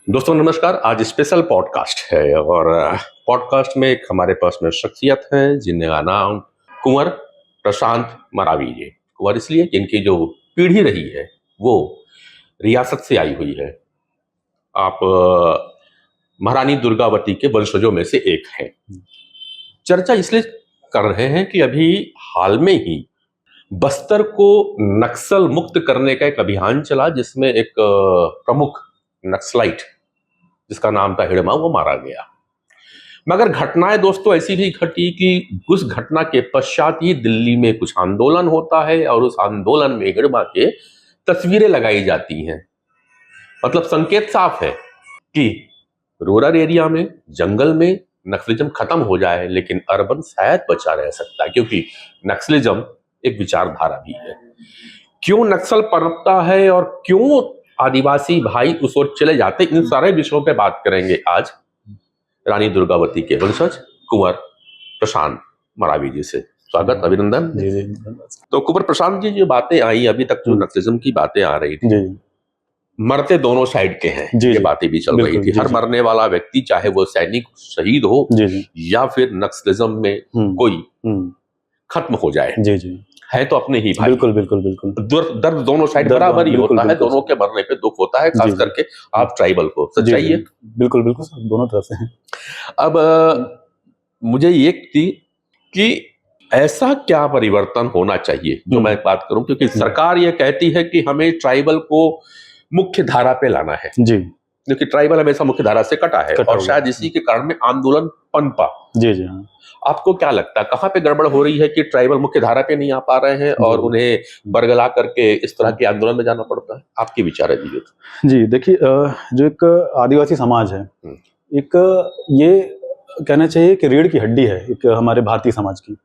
दोस्तों नमस्कार। आज स्पेशल पॉडकास्ट है और पॉडकास्ट में एक हमारे पास में शख्सियत है जिनका नाम कुंवर प्रशांत मरावी जी। कुंवर इसलिए कि इनकी जो पीढ़ी रही है वो रियासत से आई हुई है। आप महारानी दुर्गावती के वंशजों में से एक हैं। चर्चा इसलिए कर रहे हैं कि अभी हाल में ही बस्तर को नक्सल मुक्त करने का एक अभियान चला जिसमें एक प्रमुख नक्सलाइट जिसका नाम था हिड़मा वो मारा गया। मगर घटनाएं दोस्तों ऐसी भी घटी कि उस घटना के पश्चात ही दिल्ली में कुछ आंदोलन होता है और उस आंदोलन में हिड़मा के तस्वीरें लगाई जाती हैं। मतलब संकेत साफ है कि रूरल एरिया में जंगल में नक्सलिज्म खत्म हो जाए लेकिन अर्बन शायद बचा रह सकता है, क्योंकि नक्सलिज्म एक विचारधारा भी है। क्यों नक्सल पनपता है और क्यों आदिवासी भाई उस ओर चले जाते, इन सारे विषयों पे बात करेंगे आज रानी दुर्गावती के वंशज कुंवर प्रशांत मरावी जी से। स्वागत, अभिनंदन। जी जी। तो कुंवर प्रशांत जी, जो बातें आई अभी तक, जो नक्सलिज्म की बातें आ रही थी, जी मरते दोनों साइड के हैं, जी, ये जी, बातें भी चल रही थी। जी, हर जी, मरने वाला व्यक्ति चाहे वो सैनिक शहीद हो जी जी, या फिर नक्सलिज्म में कोई खत्म हो जाए, जी जी, है तो अपने ही भाई। बिल्कुल बिल्कुल बिल्कुल। दर्द दोनों साइड बराबर ही बिल्कुल, होता है, बिल्कुल दोनों के मरने पे दुख होता है, खास जी, करके आप ट्राइबल को। जी सच्चाई जी, है। बिल्कुल बिल्कुल सर, दोनों तरफ से हैं। अब मुझे ये थी कि ऐसा क्या परिवर्तन होना चाहिए, जो मैं बात करूं, क्योंकि सरकार ये कहती है कि हमें ट्राइबल को मुख्य धारा पे लाना है, जी, क्योंकि ट्राइबल हमेशा मुख्य धारा से कटा है और शायद इसी के कारण में आंदोलन पनपा। जी जी हाँ। आपको क्या लगता है कहाँ पे गड़बड़ हो रही है कि ट्राइबल मुख्य धारा पे नहीं आ पा रहे हैं और उन्हें बरगला करके इस तरह के आंदोलन में जाना पड़ता है? आपके विचार है जी। जी देखिए, जो एक आदिवासी समाज है, एक ये कहना चाहिए कि रीढ़ की हड्डी है एक हमारे भारतीय समाज की।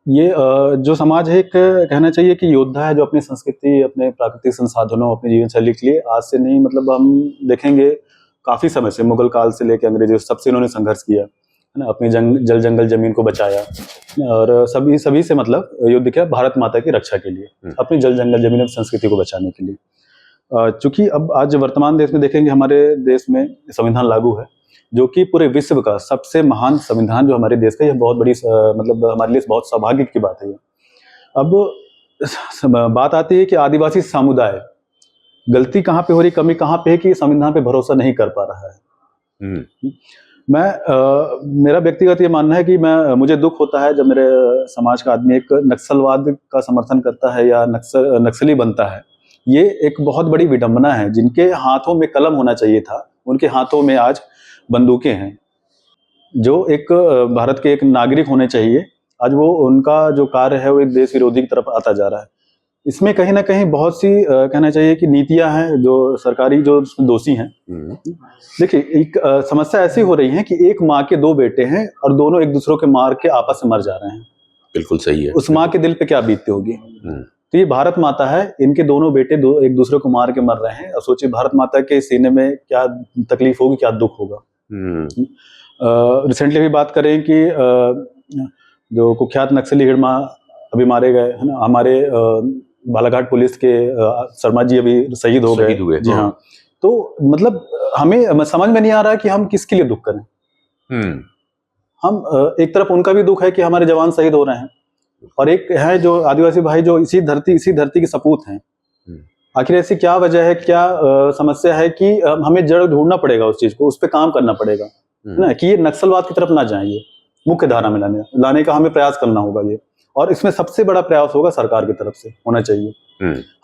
ये जो समाज है, एक कहना चाहिए कि योद्धा है जो अपनी संस्कृति, अपने प्राकृतिक संसाधनों, अपनी जीवन शैली के लिए आज से नहीं, मतलब हम देखेंगे काफी समय से, मुगल काल से लेकर अंग्रेजों सबसे इन्होंने संघर्ष किया है ना, अपनी जल जंगल जमीन को बचाया और सभी से मतलब युद्ध किया भारत माता की रक्षा के लिए, अपनी जल जंगल जमीन और संस्कृति को बचाने के लिए। चूंकि अब आज वर्तमान देश में देखेंगे, हमारे देश में संविधान लागू है जो कि पूरे विश्व का सबसे महान संविधान जो हमारे देश का, यह बहुत बड़ी मतलब हमारे लिए बहुत सौभाग्य की बात है। अब बात आती है कि आदिवासी समुदाय गलती कहाँ पे हो रही, कमी कहाँ पे है कि संविधान पे भरोसा नहीं कर पा रहा है। मेरा व्यक्तिगत ये मानना है कि मुझे दुख होता है जब मेरे समाज का आदमी एक नक्सलवाद का समर्थन करता है या नक्सली बनता है। ये एक बहुत बड़ी विडंबना है। जिनके हाथों में कलम होना चाहिए था, उनके हाथों में आज बंदूकें हैं। जो एक भारत के एक नागरिक होने चाहिए, आज वो उनका जो कार्य है वो एक देश विरोधी की तरफ आता जा रहा है। इसमें कहीं ना कहीं बहुत सी कहना चाहिए कि नीतियां हैं जो सरकारी जो दोषी हैं। देखिए, एक समस्या ऐसी हो रही है कि एक माँ के दो बेटे हैं और दोनों एक दूसरों के मार के आपस में मर जा रहे हैं। बिल्कुल सही है। उस माँ के दिल पे क्या बीतती होगी। तो ये भारत माता है, इनके दोनों बेटे एक दूसरे को मार के मर रहे हैं। और सोचिए भारत माता के सीने में क्या तकलीफ होगी, क्या दुख होगा। रिसेंटली भी बात करें कि जो कुख्यात नक्सली हिड़मा अभी मारे गए है ना, हमारे बालाघाट पुलिस के शर्मा जी अभी शहीद हो गए। जी हाँ। तो मतलब हमें समझ में नहीं आ रहा है कि हम किसके लिए दुख करें। हम एक तरफ उनका भी दुख है कि हमारे जवान शहीद हो रहे हैं, और एक है जो आदिवासी भाई जो इसी धरती के सपूत हैं। आखिर ऐसी क्या वजह है, क्या समस्या है कि हमें जड़ ढूंढना पड़ेगा उस चीज को, उस पर काम करना पड़ेगा ना, कि ये नक्सलवाद की तरफ ना जाए, ये मुख्य धारा में लाने का हमें प्रयास करना होगा ये। और इसमें सबसे बड़ा प्रयास होगा सरकार की तरफ से होना चाहिए।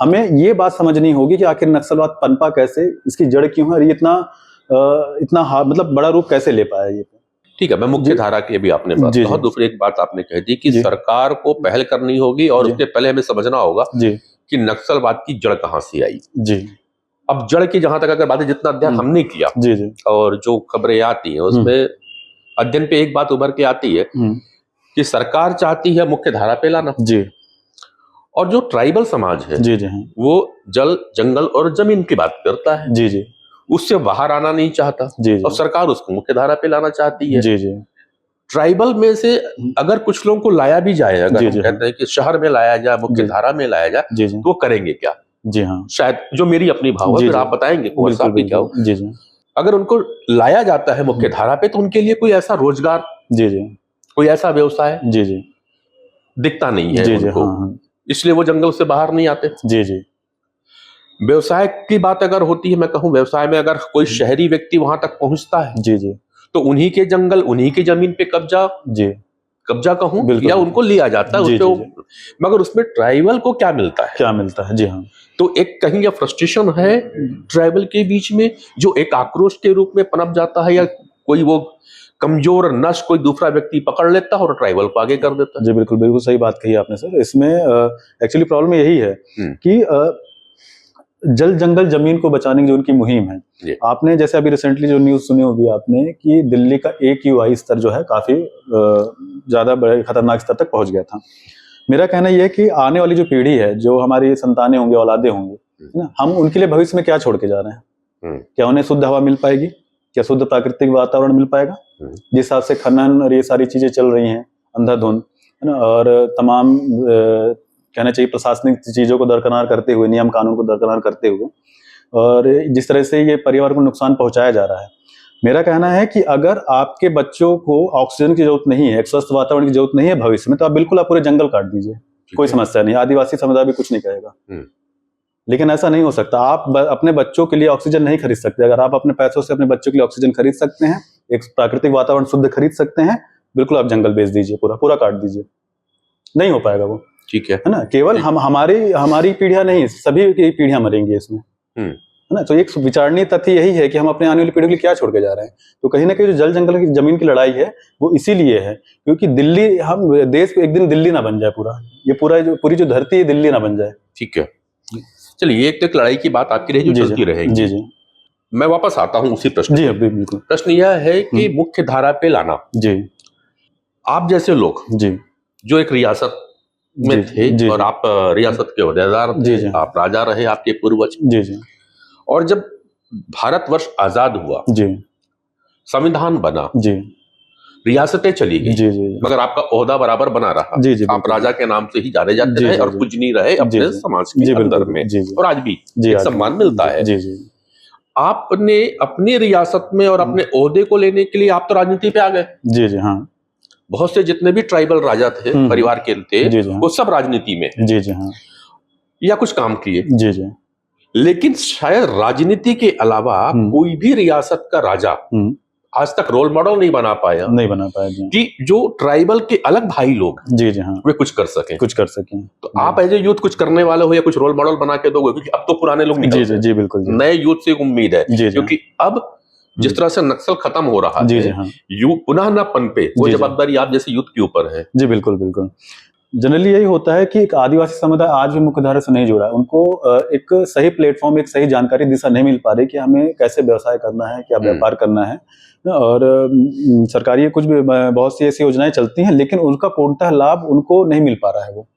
हमें ये बात समझनी होगी कि आखिर नक्सलवाद पनपा कैसे, इसकी जड़ क्यों है और ये इतना मतलब बड़ा रूप कैसे ले पाया ये। ठीक है, मैं मुख्य धारा की भी आपने बात कहा। दूसरी एक बात आपने कह दी कि सरकार को पहल करनी होगी और उसके पहले हमें समझना होगा कि नक्सलवाद की जड़ कहाँ से आई। अब जड़ की जहां तक अगर बात है, जितना अध्ययन हमने किया और जो खबरें आती हैं उसमें अध्ययन पे एक बात उभर के आती है कि सरकार चाहती है मुख्य धारा पे लाना, और जो ट्राइबल समाज है वो जल जंगल और जमीन की बात करता है, उससे बाहर आना नहीं चाहता, और सरकार उसको मुख्य धारा पे लाना चाहती है। ट्राइबल में से अगर कुछ लोगों को लाया भी जाए, अगर कहते हैं कि शहर में लाया जाए, मुख्य धारा में लाया जाए, तो वो करेंगे क्या? जी हाँ, शायद जो मेरी अपनी भाव है, जी, फिर जी। आप बताएंगे कुंवर साहब की क्या हो। जी, जी। अगर उनको लाया जाता है मुख्य धारा पे तो उनके लिए कोई ऐसा रोजगार, जी, जी। कोई ऐसा व्यवसाय जी, जी। दिखता नहीं है जी, जी। उनको, हाँ, हाँ। इसलिए वो जंगल से बाहर नहीं आते। जी, जी। व्यवसाय की बात अगर होती है, मैं कहूं व्यवसाय में अगर कोई शहरी व्यक्ति वहां तक पहुंचता है जी, जी। तो उन्हीं के जंगल, उन्हीं की जमीन पे जी। कब्जा कहूं बिल्कुल, या बिल्कुल। उनको लिया जाता है जी, उसपे जी, जी। मगर उसमें ट्राइबल को क्या मिलता है? क्या मिलता है? जी हाँ। तो एक कहीं ये फ्रस्ट्रेशन है ट्राइबल के बीच में, जो एक आक्रोश के रूप में पनप जाता है, या कोई वो कमजोर नस कोई दूसरा व्यक्ति पकड़ लेता है और ट्राइबल को आगे कर देता है। जी, बिल्कुल, बिल्कुल सही बात कही आपने सर। इसमें एक्चुअली प्रॉब्लम यही है कि जल जंगल जमीन को बचाने की जो उनकी मुहिम है, आपने जैसे अभी रिसेंटली जो न्यूज़ सुनी होगी आपने कि दिल्ली का AQI स्तर जो है काफ़ी ज़्यादा बड़े खतरनाक स्तर तक पहुंच गया था। मेरा कहना यह है कि आने वाली जो पीढ़ी है, जो हमारी संतानें होंगी, औलादें होंगी, है ना, हम उनके लिए भविष्य में क्या छोड़ के जा रहे हैं? क्या उन्हें शुद्ध हवा मिल पाएगी? क्या शुद्ध प्राकृतिक वातावरण मिल पाएगा? जिस हिसाब से खनन और ये सारी चीजें चल रही हैं अंधाधुंध, है ना, और तमाम कहना चाहिए प्रशासनिक चीजों को दरकिनार करते हुए, नियम कानून को दरकिनार करते हुए, और जिस तरह से ये परिवार को नुकसान पहुंचाया जा रहा है, मेरा कहना है कि अगर आपके बच्चों को ऑक्सीजन की जरूरत नहीं है, एक स्वस्थ वातावरण की जरूरत नहीं है भविष्य में, तो आप बिल्कुल आप पूरे जंगल काट दीजिए, कोई समस्या नहीं, आदिवासी समुदाय भी कुछ नहीं कहेगा। लेकिन ऐसा नहीं हो सकता। आप अपने बच्चों के लिए ऑक्सीजन नहीं खरीद सकते। अगर आप अपने पैसों से अपने बच्चों के लिए ऑक्सीजन खरीद सकते हैं, एक प्राकृतिक वातावरण शुद्ध खरीद सकते हैं, बिल्कुल आप जंगल बेच दीजिए, पूरा पूरा काट दीजिए, नहीं हो पाएगा वो। ठीक है ना, केवल हमारी पीढ़ियां नहीं, सभी की पीढ़ियां मरेंगी इसमें, है ना। तो एक विचारणीय तथ्य यही है कि हम अपने आने वाली पीढ़ी के लिए क्या छोड़ के जा रहे हैं। तो कहीं ना कहीं जो जल जंगल की जमीन की लड़ाई है वो इसीलिए है क्योंकि दिल्ली, हम देश एक दिन दिल्ली ना बन जाए, पूरी जो धरती है दिल्ली ना बन जाए। ठीक है, चलिए एक लड़ाई की बात आपकी रही जो चलती रहेगी। जी जी। मैं वापस आता हूं उसी प्रश्न। जी बिल्कुल। प्रश्न यह है कि मुख्य धारा पे लाना, जी, आप जैसे लोग जी जो एक रियासत में थे, जी, और आप रियासत के ओहदेदार थे, आप राजा रहे, आपके पूर्वज। जी जी। और जब भारतवर्ष आजाद हुआ, जी, संविधान बना, जी, रियासतें चली गई, जी जी, मगर आपका ओहदा बराबर बना रहा। जी जी, आप राजा के नाम से ही जाने जाते रहे और कुछ नहीं रहे अपने समाज के अंदर में, और आज भी एक सम्मान मिलता है। जी जी। आपने अपनी रियासत में और अपने ओहदे को लेने के लिए आप तो राजनीति पे आ गए। जी जी। हाँ, बहुत से जितने भी ट्राइबल राजा थे, परिवार के थे, वो सब राजनीति में। जी जी। हाँ, या कुछ काम किए। जी जी। लेकिन शायद राजनीति के अलावा कोई भी रियासत का राजा आज तक रोल मॉडल नहीं बना पाया जी। कि जो ट्राइबल के अलग भाई लोग, जी जी, हाँ, वे कुछ कर सकें। तो आप एज ए यूथ कुछ करने वाले हो या कुछ रोल मॉडल बना के दोगे, क्योंकि अब तो पुराने लोग निकल जी जी, बिल्कुल। नए यूथ से उम्मीद है, क्योंकि अब जिस तरह से नक्सल खत्म हो रहा है, हाँ, पुनः न पनपे, वो जवाबदारी आप जैसे यूथ के ऊपर है। जी बिल्कुल बिल्कुल। जनरली यही होता है कि एक आदिवासी समुदाय आज भी मुख्यधारा से नहीं जुड़ा है। उनको एक सही प्लेटफॉर्म, एक सही जानकारी, दिशा नहीं मिल पा रही कि हमें कैसे व्यवसाय करना है, क्या व्यापार करना है। और सरकारी कुछ भी बहुत सी ऐसी योजनाएं चलती हैं, लेकिन उनका पूर्णतः लाभ उनको नहीं मिल पा रहा है। वो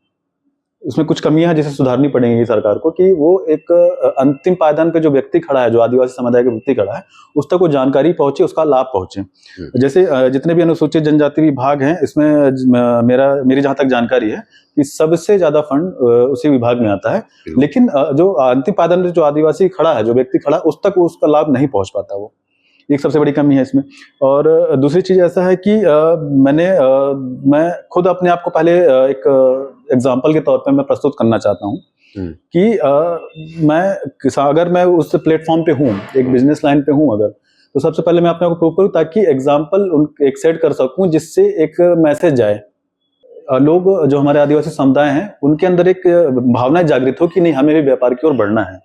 उसमें कुछ कमियां हैं जिसे सुधारनी पड़ेंगी सरकार को, कि वो एक अंतिम पायदान पे जो व्यक्ति खड़ा है, जो आदिवासी समुदाय का व्यक्ति खड़ा है, उस तक वो जानकारी पहुंचे, उसका लाभ पहुंचे। जैसे जितने भी अनुसूचित जनजाति विभाग हैं, इसमें मेरी जहां तक जानकारी है कि सबसे ज्यादा फंड उसी विभाग में आता है, लेकिन जो अंतिम पायदान पे जो आदिवासी खड़ा है, जो व्यक्ति खड़ा है, उस तक उसका लाभ नहीं पहुंच पाता। वो एक सबसे बड़ी कमी है इसमें। और दूसरी चीज ऐसा है कि मैं खुद अपने आप को पहले एक एग्जाम्पल के तौर पे मैं प्रस्तुत करना चाहता हूँ कि अगर मैं उस प्लेटफॉर्म पे हूँ, एक बिजनेस लाइन पे हूँ अगर, तो सबसे पहले मैं अपने आप को प्रूव करूँ, ताकि एग्जाम्पल एक सेट कर सकूँ जिससे एक मैसेज जाए। लोग जो हमारे आदिवासी समुदाय हैं, उनके अंदर एक भावना जागृत हो कि नहीं, हमें भी व्यापार की ओर बढ़ना है।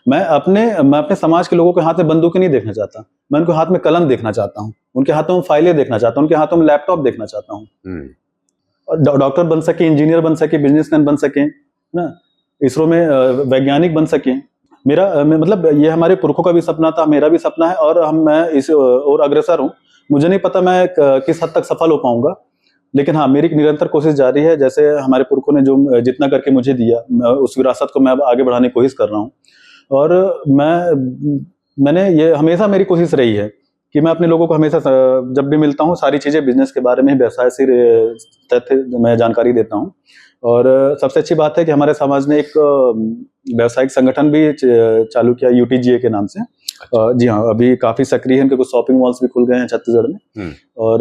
मैं अपने समाज के लोगों के हाथ में बंदूकें नहीं देखना चाहता, मैं उनके हाथ में कलम देखना चाहता हूँ, उनके हाथों में फाइलें देखना चाहता हूँ, उनके हाथों में लैपटॉप देखना चाहता हूँ। और डॉक्टर बन सके, इंजीनियर बन सके, बिजनेसमैन बन सके ना, इसरो में वैज्ञानिक बन सके। मतलब ये हमारे पुरखों का भी सपना था, मेरा भी सपना है, और मैं इस और अग्रसर हूँ। मुझे नहीं पता मैं किस हद तक सफल हो पाऊंगा, लेकिन हाँ, मेरी निरंतर कोशिश जारी है। जैसे हमारे पुरखों ने जो जितना करके मुझे दिया, उस विरासत को मैं अब आगे बढ़ाने की कोशिश कर रहा हूँ। और मैंने ये हमेशा मेरी कोशिश रही है कि मैं अपने लोगों को हमेशा जब भी मिलता हूँ सारी चीज़ें बिजनेस के बारे में, व्यवसाय से तथ्य मैं जानकारी देता हूँ। और सबसे अच्छी बात है कि हमारे समाज ने एक व्यावसायिक संगठन भी चालू किया UTGA के नाम से। जी हाँ, अभी काफ़ी सक्रिय है, उनके कुछ शॉपिंग मॉल्स भी खुल गए हैं छत्तीसगढ़ में। और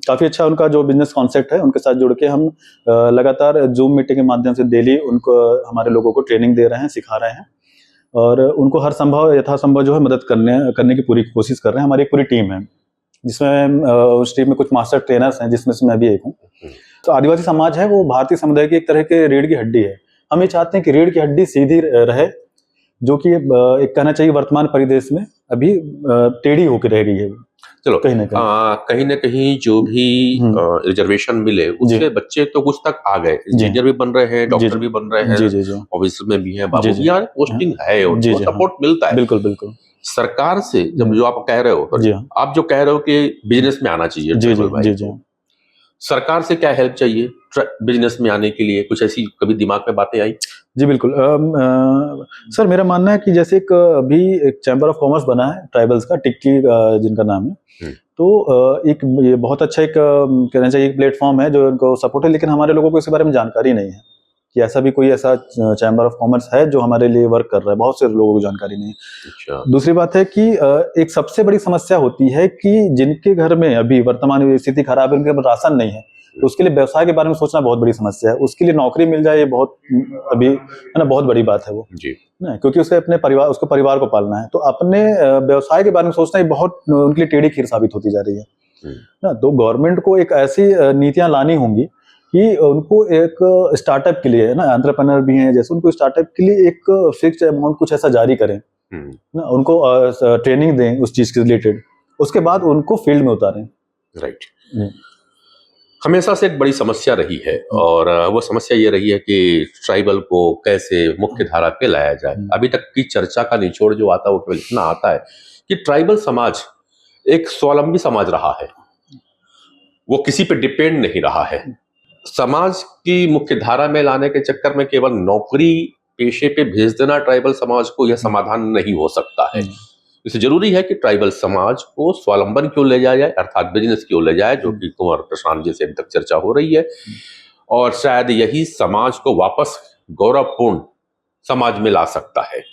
काफ़ी अच्छा उनका जो बिजनेस कॉन्सेप्ट है, उनके साथ जुड़ के हम लगातार जूम मीटिंग के माध्यम से डेली उनको, हमारे लोगों को ट्रेनिंग दे रहे हैं, सिखा रहे हैं और उनको हर संभव यथासंभव जो है मदद करने की पूरी कोशिश कर रहे हैं। हमारी एक पूरी टीम है जिसमें उस टीम में कुछ मास्टर ट्रेनर्स हैं, जिसमें से मैं भी एक हूँ। तो आदिवासी समाज है वो भारतीय समुदाय की एक तरह के रीढ़ की हड्डी है। हम ये चाहते हैं कि रीढ़ की हड्डी सीधी रहे, जो कि एक कहना चाहिए वर्तमान परिदृश्य में अभी टेढ़ी होकर रह गई है। चलो कहीं न कहीं जो भी रिजर्वेशन मिले उससे बच्चे तो कुछ तक आ गए, इंजीनियर भी बन रहे हैं, डॉक्टर भी बन रहे हैं, ऑफिसर में भी है, बाबू भी यार पोस्टिंग है, उनको सपोर्ट मिलता है। बिल्कुल बिल्कुल। सरकार से जब जो आप कह रहे हो, आप जो कह रहे हो कि बिजनेस में आना चाहिए, सरकार से क्या हेल्प चाहिए बिजनेस में आने के लिए? कुछ ऐसी कभी दिमाग में बातें आई? जी बिल्कुल। सर मेरा मानना है कि जैसे अभी एक चैम्बर ऑफ कॉमर्स बना है ट्राइबल्स का, टिक्की जिनका नाम है, तो एक ये बहुत अच्छा एक कहना चाहिए एक प्लेटफॉर्म है जो इनको सपोर्ट है, लेकिन हमारे लोगों को इसके बारे में जानकारी नहीं है कि ऐसा भी कोई ऐसा चैम्बर ऑफ कॉमर्स है जो हमारे लिए वर्क कर रहा है। बहुत से लोगों को जानकारी नहीं है। अच्छा। दूसरी बात है कि एक सबसे बड़ी समस्या होती है कि जिनके घर में अभी वर्तमान स्थिति खराब है, उनके पास राशन नहीं है, तो उसके लिए व्यवसाय के बारे में सोचना बहुत बड़ी समस्या है। उसके लिए नौकरी मिल जाए, ये बहुत अभी है ना, बहुत बड़ी बात है वो जी ना, क्योंकि उसे अपने परिवार, उसको परिवार को पालना है। तो अपने व्यवसाय के बारे में सोचना ये बहुत उनके लिए टेढ़ी खीर साबित होती जा रही है ना। तो गवर्नमेंट को एक ऐसी नीतियां लानी होंगी कि उनको एक स्टार्टअप के लिए, है ना, एंटरप्रेन्योर भी हैं जैसे, उनको स्टार्टअप के लिए एक फिक्स्ड अमाउंट कुछ ऐसा जारी करें ना, उनको ट्रेनिंग दें उस चीज के रिलेटेड, उसके बाद उनको फील्ड में उतारें। राइट। हमेशा से एक बड़ी समस्या रही है और वो समस्या ये रही है कि ट्राइबल को कैसे मुख्य धारा पे लाया जाए। अभी तक की चर्चा का निचोड़ जो आता है वो केवल इतना आता है कि ट्राइबल समाज एक स्वावलंबी समाज रहा है, वो किसी पे डिपेंड नहीं रहा है। समाज की मुख्य धारा में लाने के चक्कर में केवल नौकरी पेशे पे भेज देना ट्राइबल समाज को यह समाधान नहीं हो सकता है। इसलिए जरूरी है कि ट्राइबल समाज को स्वावलंबन क्यों ले जाया जाए, अर्थात बिजनेस क्यों ले जाए, जो कि कुंवर प्रशांत जी से अभी तक चर्चा हो रही है। और शायद यही समाज को वापस गौरवपूर्ण समाज में ला सकता है।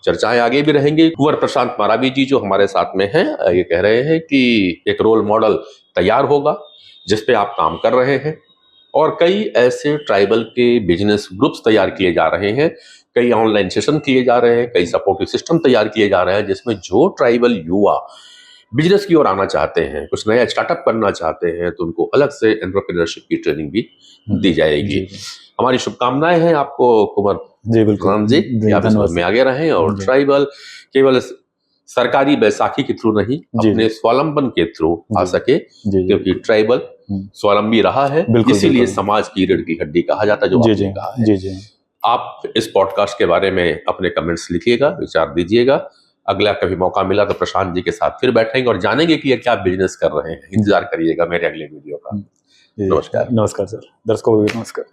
चर्चाएं आगे भी रहेंगी। कुंवर प्रशांत मारावी जी जो हमारे साथ में हैं, ये कह रहे हैं कि एक रोल मॉडल तैयार होगा जिस पे आप काम कर रहे हैं, और कई ऐसे ट्राइबल के बिजनेस ग्रुप्स तैयार किए जा रहे हैं, कई ऑनलाइन सेशन किए जा रहे हैं, कई सपोर्टिव सिस्टम तैयार किए जा रहे हैं, जिसमें जो ट्राइबल युवा बिजनेस की ओर आना चाहते हैं, कुछ नया स्टार्टअप करना चाहते हैं, तो उनको अलग से एंटरप्रेन्योरशिप की ट्रेनिंग भी दी जाएगी। हमारी शुभकामनाएं हैं आपको कुंवर प्रशांत जी, आप इस में आगे रहें और ट्राइबल केवल सरकारी बैसाखी के थ्रू नहीं, अपने स्वावलंबन के थ्रू आ सके, क्योंकि ट्राइबल स्वावलंबी रहा है, इसीलिए समाज की रीढ़ की हड्डी कहा जाता है, जो आपने कहा है। आप इस पॉडकास्ट के बारे में अपने कमेंट्स लिखिएगा, विचार दीजिएगा। अगला कभी मौका मिला तो प्रशांत जी के साथ फिर बैठेंगे और जानेंगे कि ये क्या बिजनेस कर रहे हैं। इंतजार करिएगा मेरे अगले वीडियो का। नमस्कार। नमस्कार सर, दर्शकों को भी नमस्कार।